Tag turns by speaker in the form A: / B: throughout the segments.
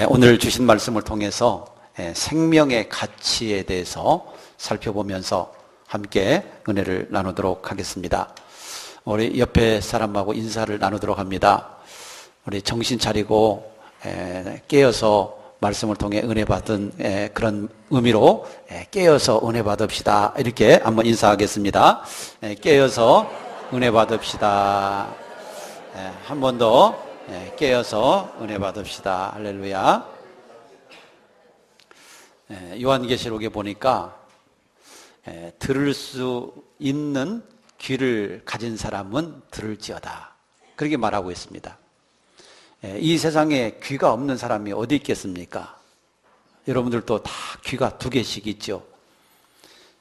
A: 오늘 주신 말씀을 통해서 생명의 가치에 대해서 살펴보면서 함께 은혜를 나누도록 하겠습니다. 우리 옆에 사람하고 인사를 나누도록 합니다. 우리 정신 차리고 깨어서 말씀을 통해 은혜 받은 그런 의미로 깨어서 은혜 받읍시다. 이렇게 한번 인사하겠습니다. 깨어서 은혜 받읍시다. 한 번 더 깨어서 은혜 받읍시다. 할렐루야. 요한계시록에 보니까 들을 수 있는 귀를 가진 사람은 들을지어다, 그렇게 말하고 있습니다. 이 세상에 귀가 없는 사람이 어디 있겠습니까? 여러분들도 다 귀가 두 개씩 있죠.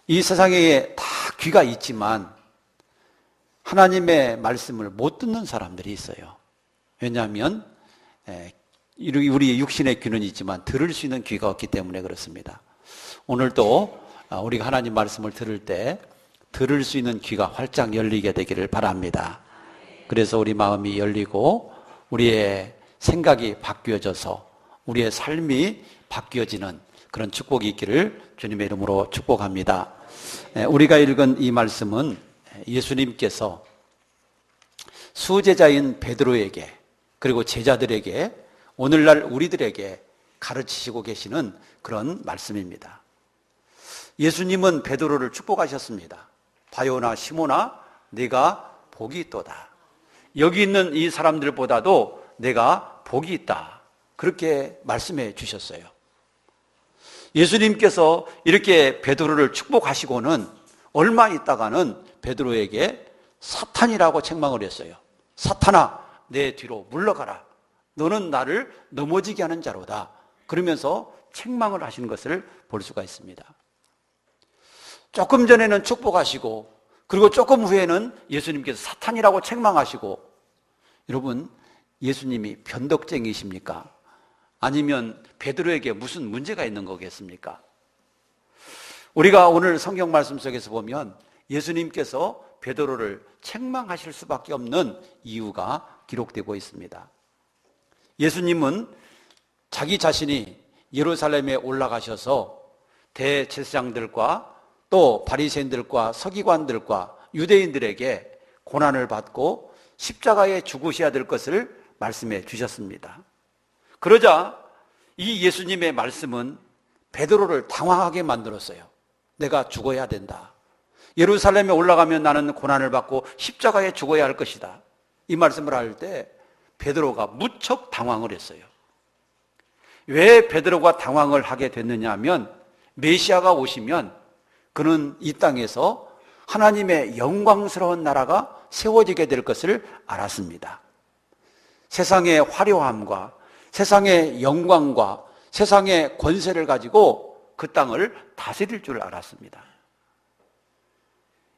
A: 이 세상에 다 귀가 있지만 하나님의 말씀을 못 듣는 사람들이 있어요. 왜냐하면 우리 육신의 귀는 있지만 들을 수 있는 귀가 없기 때문에 그렇습니다. 오늘도 우리가 하나님 말씀을 들을 때 들을 수 있는 귀가 활짝 열리게 되기를 바랍니다. 그래서 우리 마음이 열리고 우리의 생각이 바뀌어져서 우리의 삶이 바뀌어지는 그런 축복이 있기를 주님의 이름으로 축복합니다. 우리가 읽은 이 말씀은 예수님께서 수제자인 베드로에게 그리고 제자들에게 오늘날 우리들에게 가르치시고 계시는 그런 말씀입니다. 예수님은 베드로를 축복하셨습니다. 바요나 시모나, 네가 복이 있도다. 여기 있는 이 사람들보다도 내가 복이 있다, 그렇게 말씀해 주셨어요. 예수님께서 이렇게 베드로를 축복하시고는 얼마 있다가는 베드로에게 사탄이라고 책망을 했어요. 사탄아, 내 뒤로 물러가라. 너는 나를 넘어지게 하는 자로다. 그러면서 책망을 하시는 것을 볼 수가 있습니다. 조금 전에는 축복하시고 그리고 조금 후에는 예수님께서 사탄이라고 책망하시고, 여러분, 예수님이 변덕쟁이십니까? 아니면 베드로에게 무슨 문제가 있는 거겠습니까? 우리가 오늘 성경 말씀 속에서 보면 예수님께서 베드로를 책망하실 수밖에 없는 이유가 기록되고 있습니다. 예수님은 자기 자신이 예루살렘에 올라가셔서 대제사장들과 또 바리새인들과 서기관들과 유대인들에게 고난을 받고 십자가에 죽으셔야 될 것을 말씀해 주셨습니다. 그러자 이 예수님의 말씀은 베드로를 당황하게 만들었어요. 내가 죽어야 된다. 예루살렘에 올라가면 나는 고난을 받고 십자가에 죽어야 할 것이다. 이 말씀을 할 때 베드로가 무척 당황을 했어요. 왜 베드로가 당황을 하게 됐느냐 하면 메시아가 오시면 그는 이 땅에서 하나님의 영광스러운 나라가 세워지게 될 것을 알았습니다. 세상의 화려함과 세상의 영광과 세상의 권세를 가지고 그 땅을 다스릴 줄 알았습니다.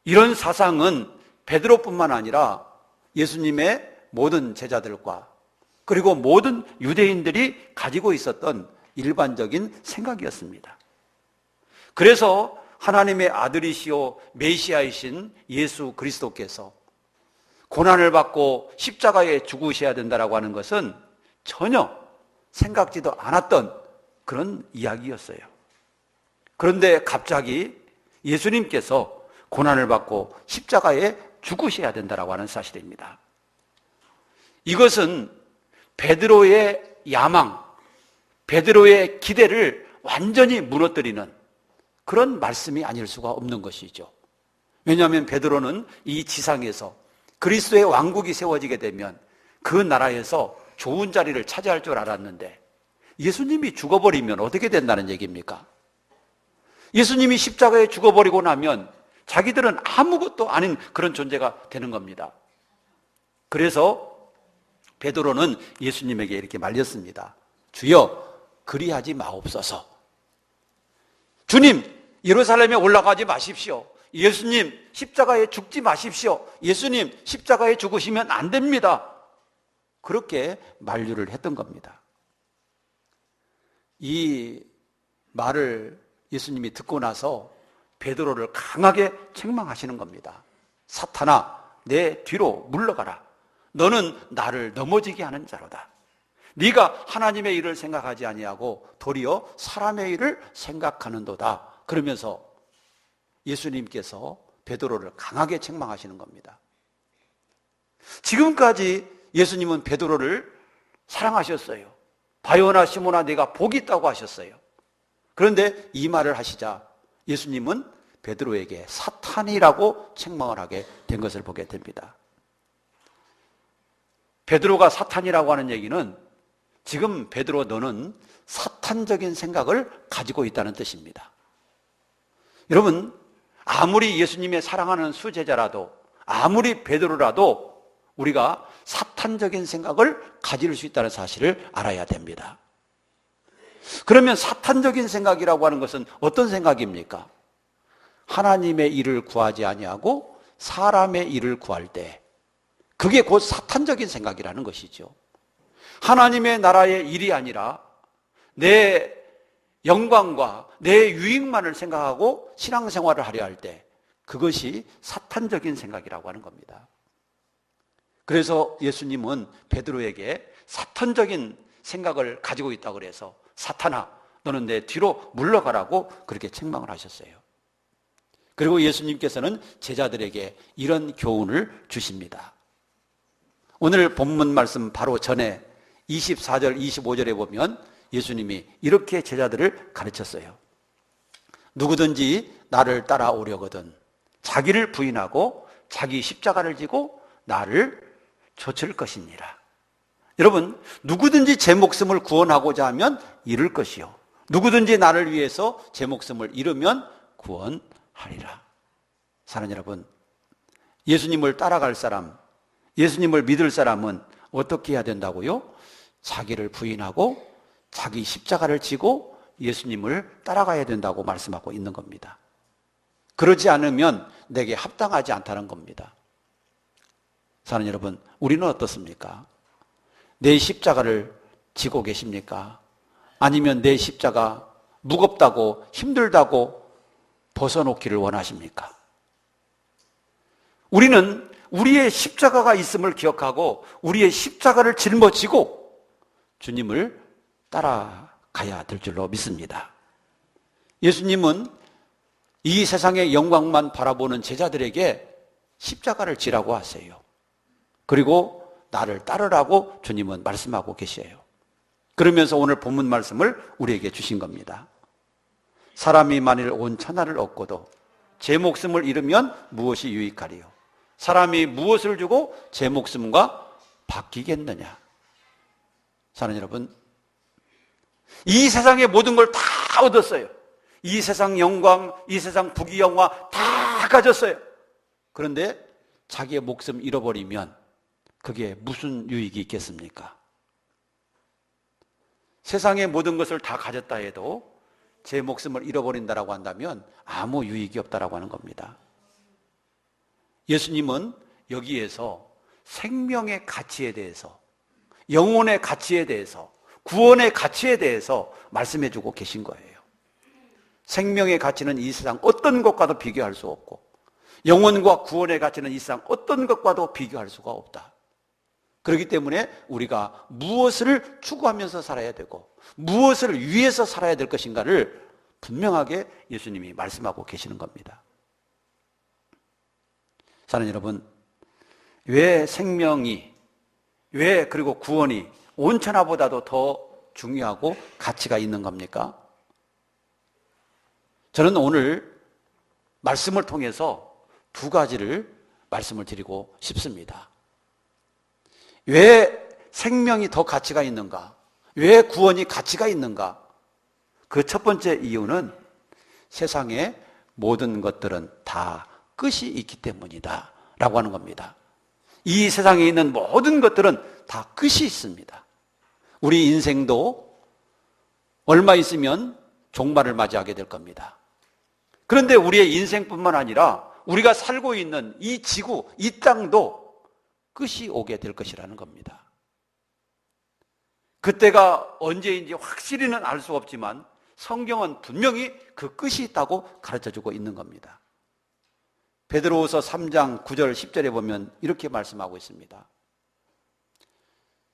A: 이런 사상은 베드로뿐만 아니라 예수님의 모든 제자들과 그리고 모든 유대인들이 가지고 있었던 일반적인 생각이었습니다. 그래서 하나님의 아들이시오 메시아이신 예수 그리스도께서 고난을 받고 십자가에 죽으셔야 된다라고 하는 것은 전혀 생각지도 않았던 그런 이야기였어요. 그런데 갑자기 예수님께서 고난을 받고 십자가에 죽으셔야 된다라고 하는 사실입니다. 이것은 베드로의 야망, 베드로의 기대를 완전히 무너뜨리는 그런 말씀이 아닐 수가 없는 것이죠. 왜냐하면 베드로는 이 지상에서 그리스도의 왕국이 세워지게 되면 그 나라에서 좋은 자리를 차지할 줄 알았는데 예수님이 죽어버리면 어떻게 된다는 얘기입니까? 예수님이 십자가에 죽어버리고 나면 자기들은 아무것도 아닌 그런 존재가 되는 겁니다. 그래서 베드로는 예수님에게 이렇게 말렸습니다. 주여, 그리하지 마옵소서. 주님, 예루살렘에 올라가지 마십시오. 예수님, 십자가에 죽지 마십시오. 예수님, 십자가에 죽으시면 안 됩니다. 그렇게 만류를 했던 겁니다. 이 말을 예수님이 듣고 나서 베드로를 강하게 책망하시는 겁니다. 사탄아, 내 뒤로 물러가라. 너는 나를 넘어지게 하는 자로다. 네가 하나님의 일을 생각하지 아니하고 도리어 사람의 일을 생각하는도다. 그러면서 예수님께서 베드로를 강하게 책망하시는 겁니다. 지금까지 예수님은 베드로를 사랑하셨어요. 바요나 시몬아, 네가 복이 있다고 하셨어요. 그런데 이 말을 하시자 예수님은 베드로에게 사탄이라고 책망을 하게 된 것을 보게 됩니다. 베드로가 사탄이라고 하는 얘기는 지금 베드로 너는 사탄적인 생각을 가지고 있다는 뜻입니다. 여러분, 아무리 예수님의 사랑하는 수제자라도, 아무리 베드로라도 우리가 사탄적인 생각을 가질 수 있다는 사실을 알아야 됩니다. 그러면 사탄적인 생각이라고 하는 것은 어떤 생각입니까? 하나님의 일을 구하지 아니하고 사람의 일을 구할 때, 그게 곧 사탄적인 생각이라는 것이죠. 하나님의 나라의 일이 아니라 내 영광과 내 유익만을 생각하고 신앙생활을 하려 할 때, 그것이 사탄적인 생각이라고 하는 겁니다. 그래서 예수님은 베드로에게 사탄적인 생각을 가지고 있다고 그래서 사탄아, 너는 내 뒤로 물러가라고 그렇게 책망을 하셨어요. 그리고 예수님께서는 제자들에게 이런 교훈을 주십니다. 오늘 본문 말씀 바로 전에 24절, 25절에 보면 예수님이 이렇게 제자들을 가르쳤어요. 누구든지 나를 따라오려거든 자기를 부인하고 자기 십자가를 지고 나를 좇을 것이니라. 여러분, 누구든지 제 목숨을 구원하고자 하면 잃을 것이요, 누구든지 나를 위해서 제 목숨을 잃으면 구원하리라. 사랑하는 여러분, 예수님을 따라갈 사람, 예수님을 믿을 사람은 어떻게 해야 된다고요? 자기를 부인하고 자기 십자가를 지고 예수님을 따라가야 된다고 말씀하고 있는 겁니다. 그러지 않으면 내게 합당하지 않다는 겁니다. 사랑하는 여러분, 우리는 어떻습니까? 내 십자가를 지고 계십니까? 아니면 내 십자가 무겁다고 힘들다고 벗어놓기를 원하십니까? 우리는 우리의 십자가가 있음을 기억하고 우리의 십자가를 짊어지고 주님을 따라가야 될 줄로 믿습니다. 예수님은 이 세상의 영광만 바라보는 제자들에게 십자가를 지라고 하세요. 그리고 나를 따르라고 주님은 말씀하고 계셔요. 그러면서 오늘 본문 말씀을 우리에게 주신 겁니다. 사람이 만일 온 천하를 얻고도 제 목숨을 잃으면 무엇이 유익하리요? 사람이 무엇을 주고 제 목숨과 바뀌겠느냐? 사랑하는 여러분, 이 세상의 모든 걸 다 얻었어요. 이 세상 영광, 이 세상 부귀영화 다 가졌어요. 그런데 자기의 목숨 잃어버리면 그게 무슨 유익이 있겠습니까? 세상의 모든 것을 다 가졌다 해도 제 목숨을 잃어버린다라고 한다면 아무 유익이 없다라고 하는 겁니다. 예수님은 여기에서 생명의 가치에 대해서, 영혼의 가치에 대해서, 구원의 가치에 대해서 말씀해 주고 계신 거예요. 생명의 가치는 이 세상 어떤 것과도 비교할 수 없고, 영혼과 구원의 가치는 이 세상 어떤 것과도 비교할 수가 없다. 그렇기 때문에 우리가 무엇을 추구하면서 살아야 되고 무엇을 위해서 살아야 될 것인가를 분명하게 예수님이 말씀하고 계시는 겁니다. 사랑하는 여러분, 왜 생명이, 왜 그리고 구원이 온 천하보다도 더 중요하고 가치가 있는 겁니까? 저는 오늘 말씀을 통해서 두 가지를 말씀을 드리고 싶습니다. 왜 생명이 더 가치가 있는가? 왜 구원이 가치가 있는가? 그 첫 번째 이유는 세상의 모든 것들은 다 끝이 있기 때문이다 라고 하는 겁니다. 이 세상에 있는 모든 것들은 다 끝이 있습니다. 우리 인생도 얼마 있으면 종말을 맞이하게 될 겁니다. 그런데 우리의 인생뿐만 아니라 우리가 살고 있는 이 지구, 이 땅도 끝이 오게 될 것이라는 겁니다. 그때가 언제인지 확실히는 알 수 없지만 성경은 분명히 그 끝이 있다고 가르쳐주고 있는 겁니다. 베드로후서 3장 9절 10절에 보면 이렇게 말씀하고 있습니다.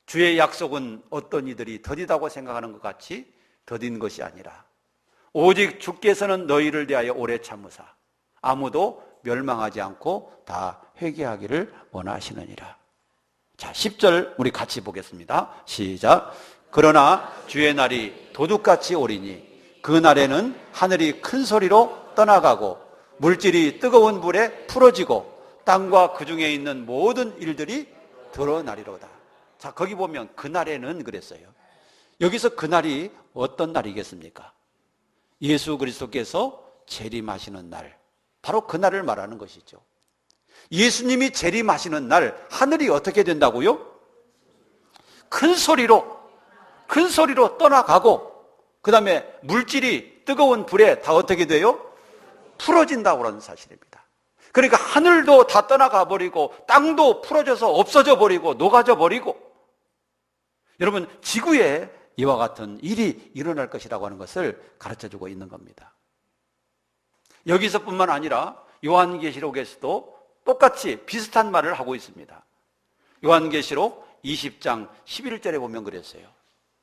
A: 주의 약속은 어떤 이들이 더디다고 생각하는 것 같이 더딘 것이 아니라 오직 주께서는 너희를 대하여 오래 참으사 아무도 멸망하지 않고 다 회개하기를 원하시느니라. 자, 10절 우리 같이 보겠습니다. 시작. 그러나 주의 날이 도둑같이 오리니 그 날에는 하늘이 큰 소리로 떠나가고 물질이 뜨거운 불에 풀어지고 땅과 그 중에 있는 모든 일들이 드러나리로다. 자, 거기 보면 그날에는 그랬어요. 여기서 그날이 어떤 날이겠습니까? 예수 그리스도께서 재림하시는 날, 바로 그날을 말하는 것이죠. 예수님이 재림하시는 날 하늘이 어떻게 된다고요? 큰 소리로 떠나가고 그 다음에 물질이 뜨거운 불에 다 어떻게 돼요? 풀어진다고 하는 사실입니다. 그러니까 하늘도 다 떠나가 버리고 땅도 풀어져서 없어져 버리고 녹아져 버리고, 여러분 지구에 이와 같은 일이 일어날 것이라고 하는 것을 가르쳐주고 있는 겁니다. 여기서뿐만 아니라 요한계시록에서도 똑같이 비슷한 말을 하고 있습니다. 요한계시록 20장 11절에 보면 그랬어요.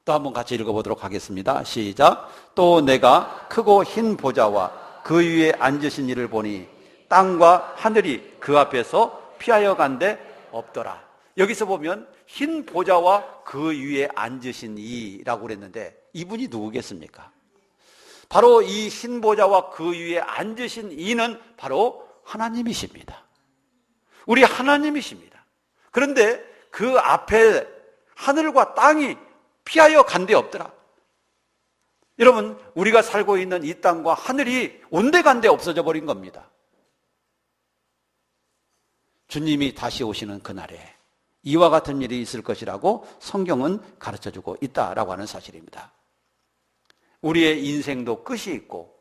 A: 또 한번 같이 읽어보도록 하겠습니다. 시작. 또 내가 크고 흰 보좌와 그 위에 앉으신 이를 보니 땅과 하늘이 그 앞에서 피하여 간데 없더라. 여기서 보면 흰 보좌와 그 위에 앉으신 이라고 그랬는데 이분이 누구겠습니까? 바로 이 흰 보좌와 그 위에 앉으신 이는 바로 하나님이십니다. 우리 하나님이십니다. 그런데 그 앞에 하늘과 땅이 피하여 간 데 없더라. 여러분, 우리가 살고 있는 이 땅과 하늘이 온데간데 없어져 버린 겁니다. 주님이 다시 오시는 그날에 이와 같은 일이 있을 것이라고 성경은 가르쳐주고 있다라고 하는 사실입니다. 우리의 인생도 끝이 있고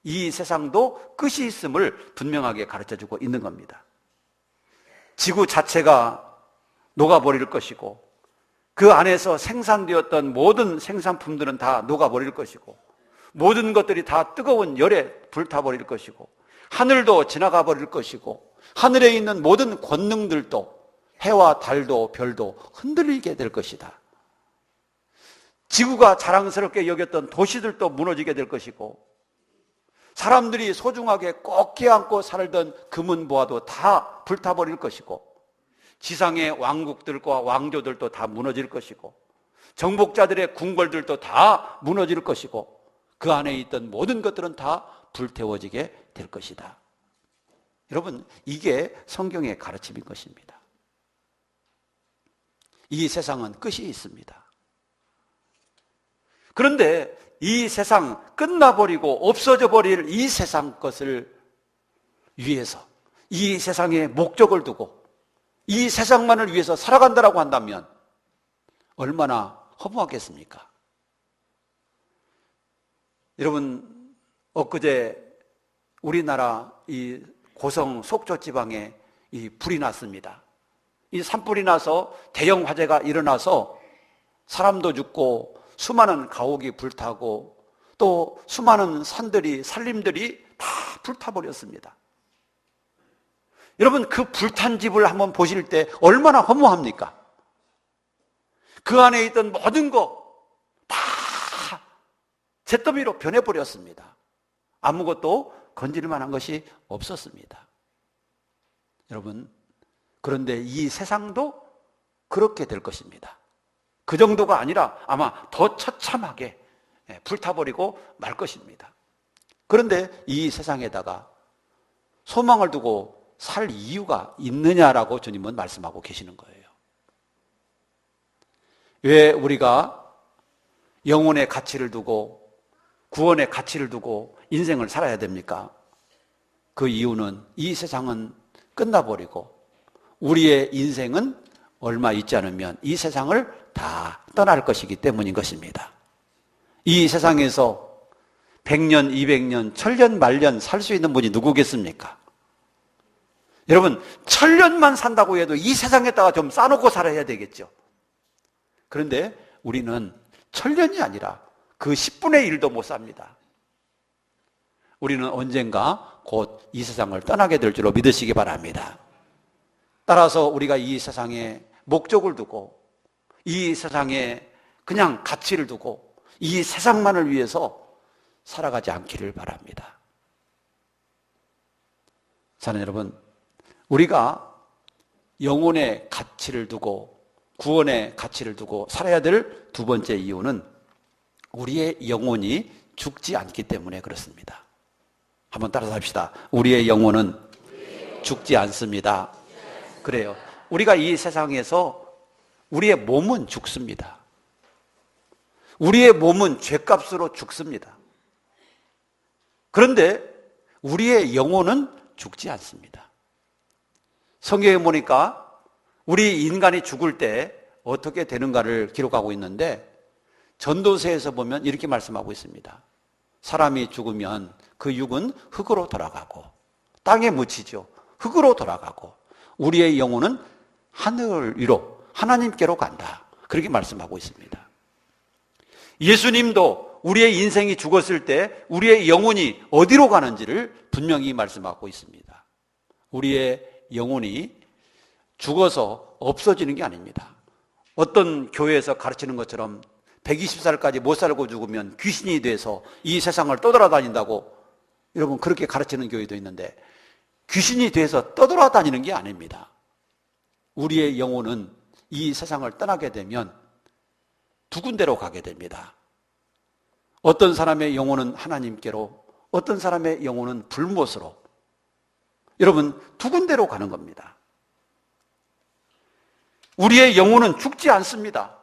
A: 이 세상도 끝이 있음을 분명하게 가르쳐주고 있는 겁니다. 지구 자체가 녹아버릴 것이고 그 안에서 생산되었던 모든 생산품들은 다 녹아버릴 것이고 모든 것들이 다 뜨거운 열에 불타버릴 것이고 하늘도 지나가 버릴 것이고 하늘에 있는 모든 권능들도 해와 달도 별도 흔들리게 될 것이다. 지구가 자랑스럽게 여겼던 도시들도 무너지게 될 것이고 사람들이 소중하게 꼭 껴안고 살던 금은보화도 다 불타버릴 것이고 지상의 왕국들과 왕조들도 다 무너질 것이고 정복자들의 궁궐들도 다 무너질 것이고 그 안에 있던 모든 것들은 다 불태워지게 될 것이다. 여러분, 이게 성경의 가르침인 것입니다. 이 세상은 끝이 있습니다. 그런데 이 세상 끝나버리고 없어져 버릴 이 세상 것을 위해서 이 세상에 목적을 두고 이 세상만을 위해서 살아간다라고 한다면 얼마나 허무하겠습니까? 여러분, 엊그제 우리나라 이 고성 속초 지방에 이 불이 났습니다. 이 산불이 나서 대형 화재가 일어나서 사람도 죽고 수많은 가옥이 불타고 또 수많은 산들이 산림들이 다 불타버렸습니다. 여러분, 그 불탄 집을 한번 보실 때 얼마나 허무합니까? 그 안에 있던 모든 거 다 잿더미로 변해버렸습니다. 아무것도 건질 만한 것이 없었습니다. 여러분, 그런데 이 세상도 그렇게 될 것입니다. 그 정도가 아니라 아마 더 처참하게 불타버리고 말 것입니다. 그런데 이 세상에다가 소망을 두고 살 이유가 있느냐라고 주님은 말씀하고 계시는 거예요. 왜 우리가 영혼의 가치를 두고 구원의 가치를 두고 인생을 살아야 됩니까? 그 이유는 이 세상은 끝나버리고 우리의 인생은 얼마 있지 않으면 이 세상을 다 떠날 것이기 때문인 것입니다. 이 세상에서 100년, 200년, 1000년, 만년 살 수 있는 분이 누구겠습니까? 여러분, 1000년만 산다고 해도 이 세상에다가 좀 싸놓고 살아야 되겠죠. 그런데 우리는 1000년이 아니라 그 10분의 1도 못 삽니다. 우리는 언젠가 곧 이 세상을 떠나게 될 줄로 믿으시기 바랍니다. 따라서 우리가 이 세상에 목적을 두고 이 세상에 그냥 가치를 두고 이 세상만을 위해서 살아가지 않기를 바랍니다. 사랑하는 여러분, 우리가 영혼의 가치를 두고 구원의 가치를 두고 살아야 될 두 번째 이유는 우리의 영혼이 죽지 않기 때문에 그렇습니다. 한번 따라서 합시다. 우리의 영혼은 죽지 않습니다. 그래요. 우리가 이 세상에서 우리의 몸은 죽습니다. 우리의 몸은 죄값으로 죽습니다. 그런데 우리의 영혼은 죽지 않습니다. 성경에 보니까 우리 인간이 죽을 때 어떻게 되는가를 기록하고 있는데 전도서에서 보면 이렇게 말씀하고 있습니다. 사람이 죽으면 그 육은 흙으로 돌아가고 땅에 묻히죠. 흙으로 돌아가고 우리의 영혼은 하늘 위로 하나님께로 간다. 그렇게 말씀하고 있습니다. 예수님도 우리의 인생이 죽었을 때 우리의 영혼이 어디로 가는지를 분명히 말씀하고 있습니다. 우리의 영혼이 죽어서 없어지는 게 아닙니다. 어떤 교회에서 가르치는 것처럼 120살까지 못 살고 죽으면 귀신이 돼서 이 세상을 떠돌아다닌다고 여러분 그렇게 가르치는 교회도 있는데 귀신이 돼서 떠돌아다니는 게 아닙니다. 우리의 영혼은 이 세상을 떠나게 되면 두 군데로 가게 됩니다. 어떤 사람의 영혼은 하나님께로, 어떤 사람의 영혼은 불못으로. 여러분 두 군데로 가는 겁니다. 우리의 영혼은 죽지 않습니다.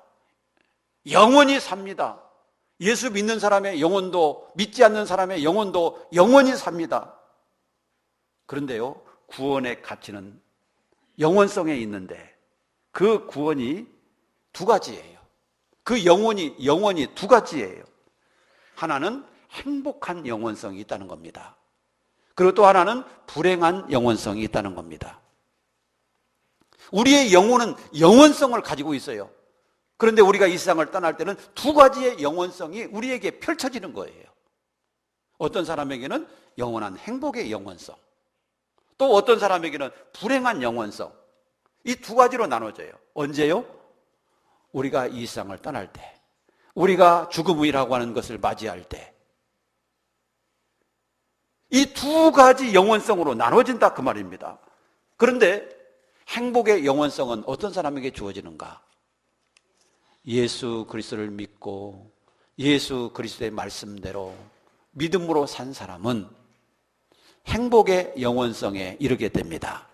A: 영원히 삽니다. 예수 믿는 사람의 영혼도 믿지 않는 사람의 영혼도 영원히 삽니다. 그런데요, 구원의 가치는 영원성에 있는데 그 구원이 두 가지예요. 그 영원히 두 가지예요. 하나는 행복한 영원성이 있다는 겁니다. 그리고 또 하나는 불행한 영원성이 있다는 겁니다. 우리의 영혼은 영원성을 가지고 있어요. 그런데 우리가 이 세상을 떠날 때는 두 가지의 영원성이 우리에게 펼쳐지는 거예요. 어떤 사람에게는 영원한 행복의 영원성, 또 어떤 사람에게는 불행한 영원성. 이 두 가지로 나눠져요. 언제요? 우리가 이 세상을 떠날 때, 우리가 죽음이라고 하는 것을 맞이할 때, 이 두 가지 영원성으로 나눠진다 그 말입니다. 그런데 행복의 영원성은 어떤 사람에게 주어지는가? 예수 그리스도를 믿고 예수 그리스도의 말씀대로 믿음으로 산 사람은 행복의 영원성에 이르게 됩니다.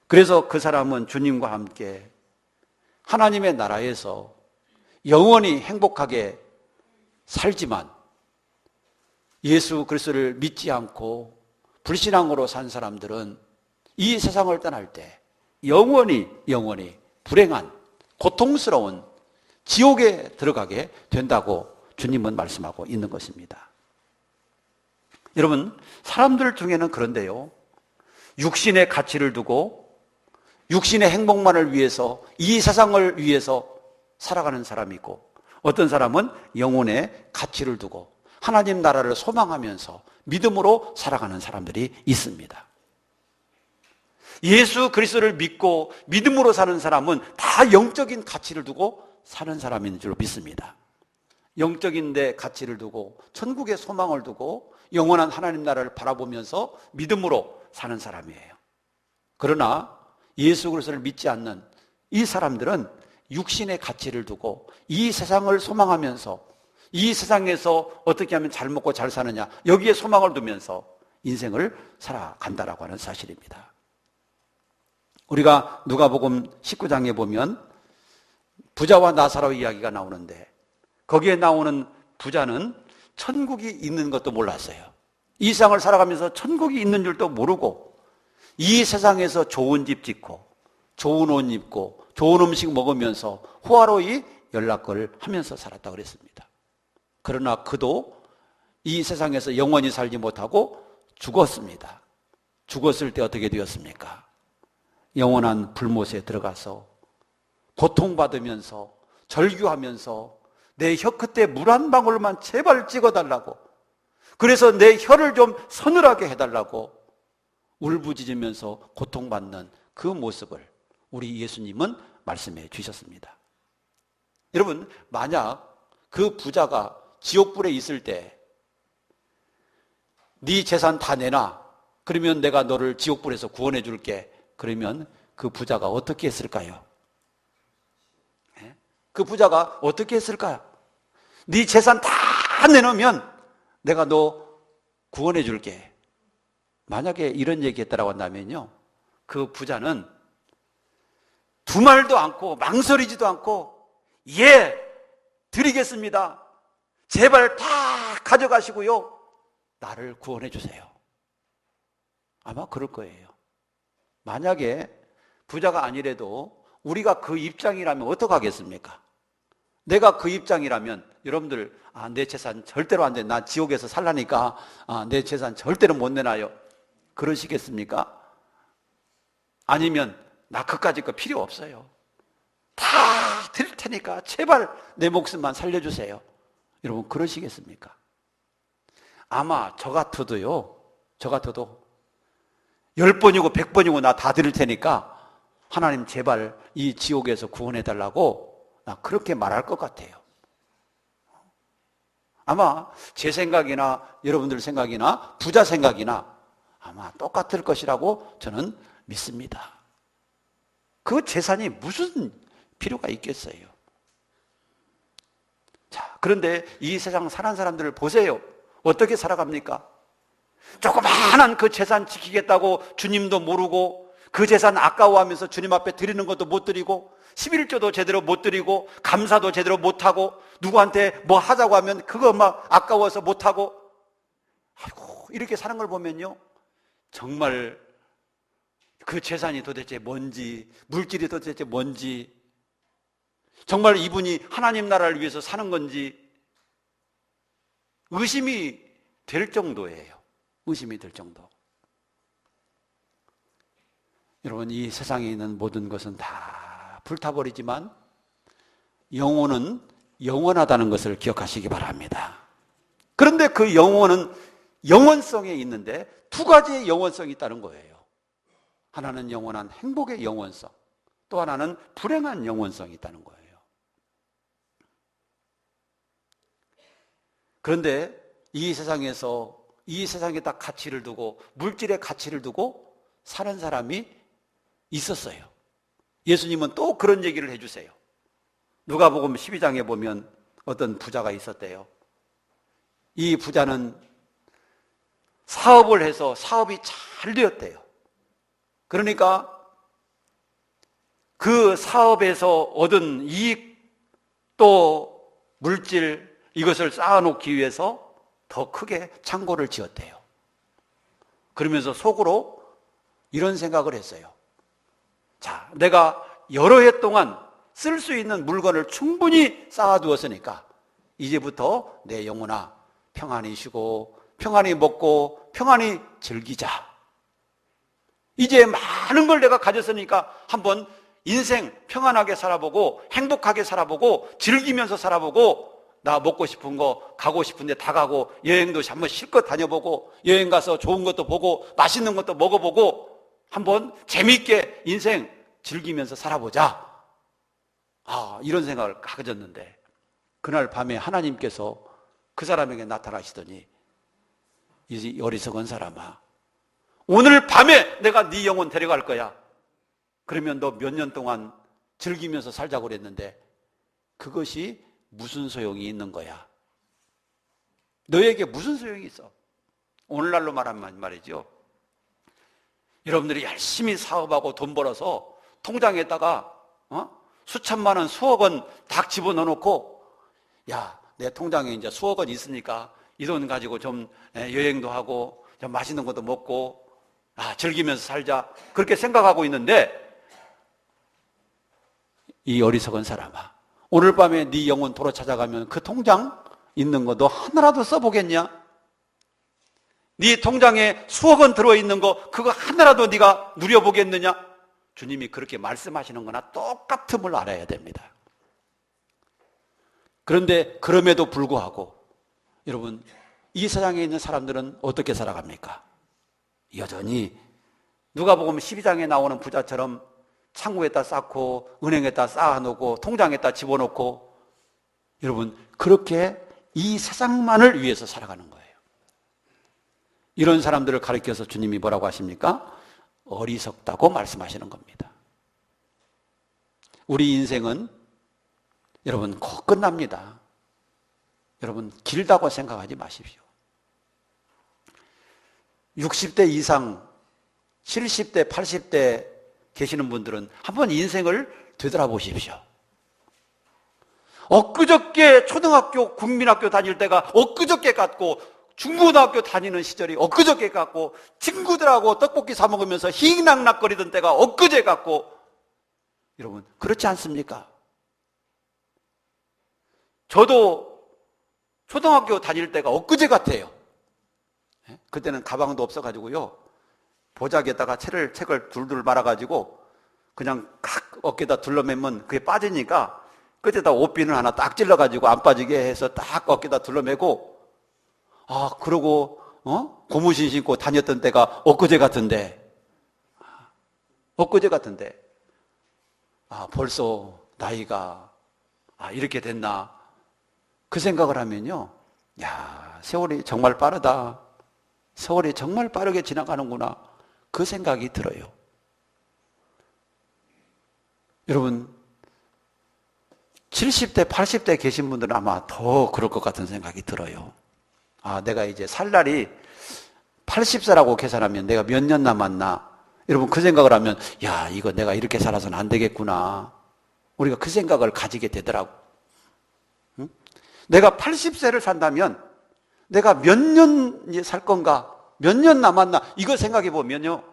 A: 그래서 그 사람은 주님과 함께 하나님의 나라에서 영원히 행복하게 살지만 예수 그리스도를 믿지 않고 불신앙으로 산 사람들은 이 세상을 떠날 때 영원히 불행한 고통스러운 지옥에 들어가게 된다고 주님은 말씀하고 있는 것입니다. 여러분, 사람들 중에는 그런데요, 육신의 가치를 두고 육신의 행복만을 위해서 이 세상을 위해서 살아가는 사람이 있고 어떤 사람은 영혼의 가치를 두고 하나님 나라를 소망하면서 믿음으로 살아가는 사람들이 있습니다. 예수 그리스도를 믿고 믿음으로 사는 사람은 다 영적인 가치를 두고 사는 사람인 줄 믿습니다. 영적인 데 가치를 두고 천국의 소망을 두고 영원한 하나님 나라를 바라보면서 믿음으로 사는 사람이에요. 그러나 예수 그리스도를 믿지 않는 이 사람들은 육신의 가치를 두고 이 세상을 소망하면서 이 세상에서 어떻게 하면 잘 먹고 잘 사느냐, 여기에 소망을 두면서 인생을 살아간다라고 하는 사실입니다. 우리가 누가복음 19장에 보면 부자와 나사로 이야기가 나오는데 거기에 나오는 부자는 천국이 있는 것도 몰랐어요. 이 세상을 살아가면서 천국이 있는 줄도 모르고 이 세상에서 좋은 집 짓고 좋은 옷 입고 좋은 음식 먹으면서 호화로이 연락을 하면서 살았다고 그랬습니다. 그러나 그도 이 세상에서 영원히 살지 못하고 죽었습니다. 죽었을 때 어떻게 되었습니까? 영원한 불못에 들어가서 고통받으면서 절규하면서 내 혀 끝에 물 한 방울만 제발 찍어달라고, 그래서 내 혀를 좀 서늘하게 해달라고 울부짖으면서 고통받는 그 모습을 우리 예수님은 말씀해 주셨습니다. 여러분, 만약 그 부자가 지옥불에 있을 때 네 재산 다 내놔. 그러면 내가 너를 지옥불에서 구원해 줄게. 그러면 그 부자가 어떻게 했을까요? 그 부자가 어떻게 했을까요? 네 재산 다 내놓으면 내가 너 구원해 줄게. 만약에 이런 얘기 했다라고 한다면요, 그 부자는 두 말도 않고 망설이지도 않고 예, 드리겠습니다. 제발 다 가져가시고요, 나를 구원해 주세요. 아마 그럴 거예요. 만약에 부자가 아니래도 우리가 그 입장이라면 어떡하겠습니까? 내가 그 입장이라면 여러분들, 내 재산 절대로 안 돼. 나 지옥에서 살라니까 내 재산 절대로 못 내놔요. 그러시겠습니까? 아니면 나 그까짓 거 필요 없어요. 다 드릴 테니까 제발 내 목숨만 살려주세요. 여러분 그러시겠습니까? 아마 저 같아도 10번이고 100번이고 나 다 드릴 테니까 하나님 제발 이 지옥에서 구원해달라고 나 그렇게 말할 것 같아요. 아마 제 생각이나 여러분들 생각이나 부자 생각이나 아마 똑같을 것이라고 저는 믿습니다. 그 재산이 무슨 필요가 있겠어요? 자, 그런데 이 세상 사는 사람들을 보세요. 어떻게 살아갑니까? 조그마한 그 재산 지키겠다고 주님도 모르고 그 재산 아까워하면서 주님 앞에 드리는 것도 못 드리고 11조도 제대로 못 드리고 감사도 제대로 못하고 누구한테 뭐 하자고 하면 그거 막 아까워서 못하고, 아이고 이렇게 사는 걸 보면요, 정말 그 재산이 도대체 뭔지, 물질이 도대체 뭔지, 정말 이분이 하나님 나라를 위해서 사는 건지 의심이 될 정도예요. 의심이 될 정도. 여러분, 이 세상에 있는 모든 것은 다 불타버리지만 영혼은 영원하다는 것을 기억하시기 바랍니다. 그런데 그 영혼은 영원성에 있는데 두 가지의 영원성이 있다는 거예요. 하나는 영원한 행복의 영원성, 또 하나는 불행한 영원성이 있다는 거예요. 그런데 이 세상에서 이 세상에다 가치를 두고, 물질의 가치를 두고 사는 사람이 있었어요. 예수님은 또 그런 얘기를 해주세요. 누가복음 12장에 보면 어떤 부자가 있었대요. 이 부자는 사업을 해서 사업이 잘 되었대요. 그러니까 그 사업에서 얻은 이익 또 물질 이것을 쌓아놓기 위해서 더 크게 창고를 지었대요. 그러면서 속으로 이런 생각을 했어요. 자, 내가 여러 해 동안 쓸 수 있는 물건을 충분히 쌓아두었으니까 이제부터 내 영혼아 평안히 쉬고 평안히 먹고 평안히 즐기자. 이제 많은 걸 내가 가졌으니까 한번 인생 평안하게 살아보고 행복하게 살아보고 즐기면서 살아보고, 나 먹고 싶은 거 가고 싶은데 다 가고, 여행도 한번 실컷 다녀보고, 여행 가서 좋은 것도 보고 맛있는 것도 먹어보고 한번 재미있게 인생 즐기면서 살아보자. 이런 생각을 가졌는데 그날 밤에 하나님께서 그 사람에게 나타나시더니, 이 어리석은 사람아, 오늘 밤에 내가 네 영혼 데려갈 거야. 그러면 너 몇 년 동안 즐기면서 살자고 그랬는데 그것이 무슨 소용이 있는 거야? 너에게 무슨 소용이 있어? 오늘날로 말하면 말이죠, 여러분들이 열심히 사업하고 돈 벌어서 통장에다가 수천만 원, 수억 원 딱 집어넣어 놓고, 야, 내 통장에 이제 수억 원 있으니까 이 돈 가지고 좀 여행도 하고 좀 맛있는 것도 먹고 즐기면서 살자, 그렇게 생각하고 있는데, 이 어리석은 사람아, 오늘 밤에 네 영혼 도로 찾아가면 그 통장 있는 거 너 하나라도 써보겠냐? 네 통장에 수억 원 들어있는 거 그거 하나라도 네가 누려보겠느냐? 주님이 그렇게 말씀하시는 거나 똑같음을 알아야 됩니다. 그런데 그럼에도 불구하고 여러분, 이 세상에 있는 사람들은 어떻게 살아갑니까? 여전히 누가복음 12장에 나오는 부자처럼 창고에다 쌓고 은행에다 쌓아놓고 통장에다 집어넣고 여러분, 그렇게 이 세상만을 위해서 살아가는 거예요. 이런 사람들을 가리켜서 주님이 뭐라고 하십니까? 어리석다고 말씀하시는 겁니다. 우리 인생은 여러분 곧 끝납니다. 여러분 길다고 생각하지 마십시오. 60대 이상, 70대, 80대 계시는 분들은 한번 인생을 되돌아보십시오. 엊그저께 초등학교, 국민학교 다닐 때가 엊그저께 같고, 중고등학교 다니는 시절이 엊그저께 같고, 친구들하고 떡볶이 사 먹으면서 희낙낙거리던 때가 엊그제 같고, 여러분 그렇지 않습니까? 저도 초등학교 다닐 때가 엊그제 같아요. 그때는 가방도 없어가지고요, 보자기에다가 책을 둘둘 말아가지고 그냥 각 어깨에다 둘러매면 그게 빠지니까 끝에다 옷비늘 하나 딱 찔러가지고 안 빠지게 해서 딱 어깨에다 둘러매고, 그러고 고무신 신고 다녔던 때가 엊그제 같은데, 벌써 나이가 이렇게 됐나, 그 생각을 하면요, 세월이 정말 빠르다, 세월이 정말 빠르게 지나가는구나, 그 생각이 들어요. 여러분 70대 80대 계신 분들은 아마 더 그럴 것 같은 생각이 들어요. 내가 이제 살 날이 80세라고 계산하면 내가 몇 년 남았나, 여러분 그 생각을 하면 이거 내가 이렇게 살아서는 안 되겠구나, 우리가 그 생각을 가지게 되더라고. 내가 80세를 산다면 내가 몇 년 살 건가, 몇 년 남았나, 이거 생각해 보면요,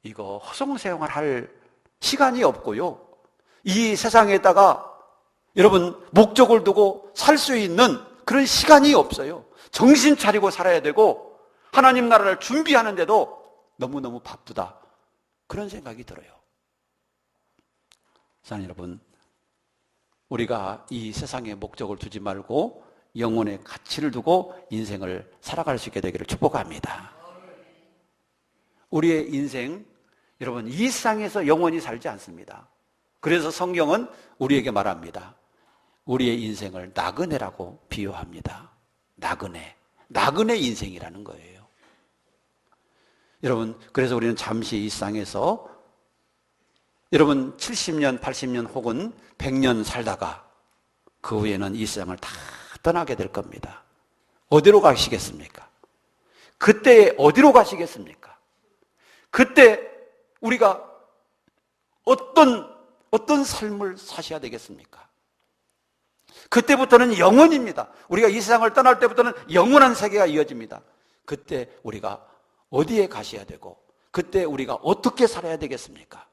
A: 이거 허송세월을 할 시간이 없고요, 이 세상에다가 여러분 목적을 두고 살 수 있는 그런 시간이 없어요. 정신 차리고 살아야 되고 하나님 나라를 준비하는데도 너무너무 바쁘다, 그런 생각이 들어요. 사랑하는 여러분, 우리가 이 세상에 목적을 두지 말고 영혼의 가치를 두고 인생을 살아갈 수 있게 되기를 축복합니다. 우리의 인생, 여러분 이 세상에서 영원히 살지 않습니다. 그래서 성경은 우리에게 말합니다. 우리의 인생을 나그네라고 비유합니다. 나그네 인생이라는 거예요. 여러분, 그래서 우리는 잠시 이 세상에서 여러분 70년, 80년 혹은 100년 살다가 그 후에는 이 세상을 다 떠나게 될 겁니다. 어디로 가시겠습니까? 그때 어디로 가시겠습니까? 그때 우리가 어떤 삶을 사셔야 되겠습니까? 그때부터는 영원입니다. 우리가 이 세상을 떠날 때부터는 영원한 세계가 이어집니다. 그때 우리가 어디에 가셔야 되고 그때 우리가 어떻게 살아야 되겠습니까?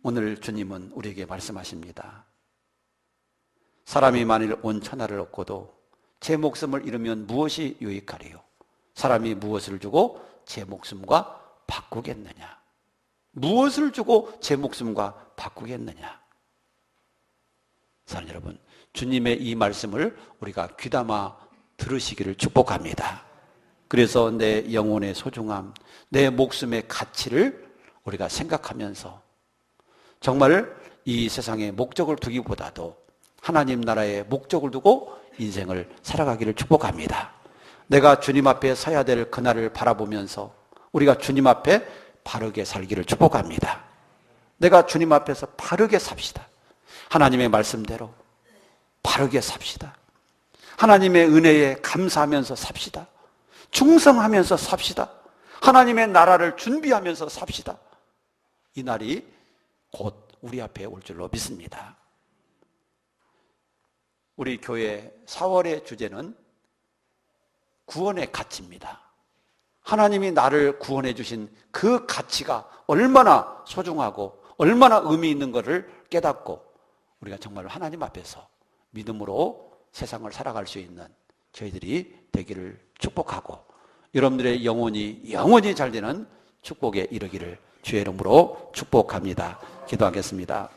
A: 오늘 주님은 우리에게 말씀하십니다. 사람이 만일 온 천하를 얻고도 제 목숨을 잃으면 무엇이 유익하리요? 사람이 무엇을 주고 제 목숨과 바꾸겠느냐? 무엇을 주고 제 목숨과 바꾸겠느냐? 사랑하는 여러분, 주님의 이 말씀을 우리가 귀담아 들으시기를 축복합니다. 그래서 내 영혼의 소중함, 내 목숨의 가치를 우리가 생각하면서 정말 이 세상에 목적을 두기보다도 하나님 나라의 목적을 두고 인생을 살아가기를 축복합니다. 내가 주님 앞에 서야 될 그날을 바라보면서 우리가 주님 앞에 바르게 살기를 축복합니다. 내가 주님 앞에서 바르게 삽시다. 하나님의 말씀대로 바르게 삽시다. 하나님의 은혜에 감사하면서 삽시다. 충성하면서 삽시다. 하나님의 나라를 준비하면서 삽시다. 이 날이 곧 우리 앞에 올 줄로 믿습니다. 우리 교회 4월의 주제는 구원의 가치입니다. 하나님이 나를 구원해 주신 그 가치가 얼마나 소중하고 얼마나 의미 있는 것을 깨닫고 우리가 정말 하나님 앞에서 믿음으로 세상을 살아갈 수 있는 저희들이 되기를 축복하고 여러분들의 영혼이 잘 되는 축복에 이르기를 주의 이름으로 축복합니다. 기도하겠습니다.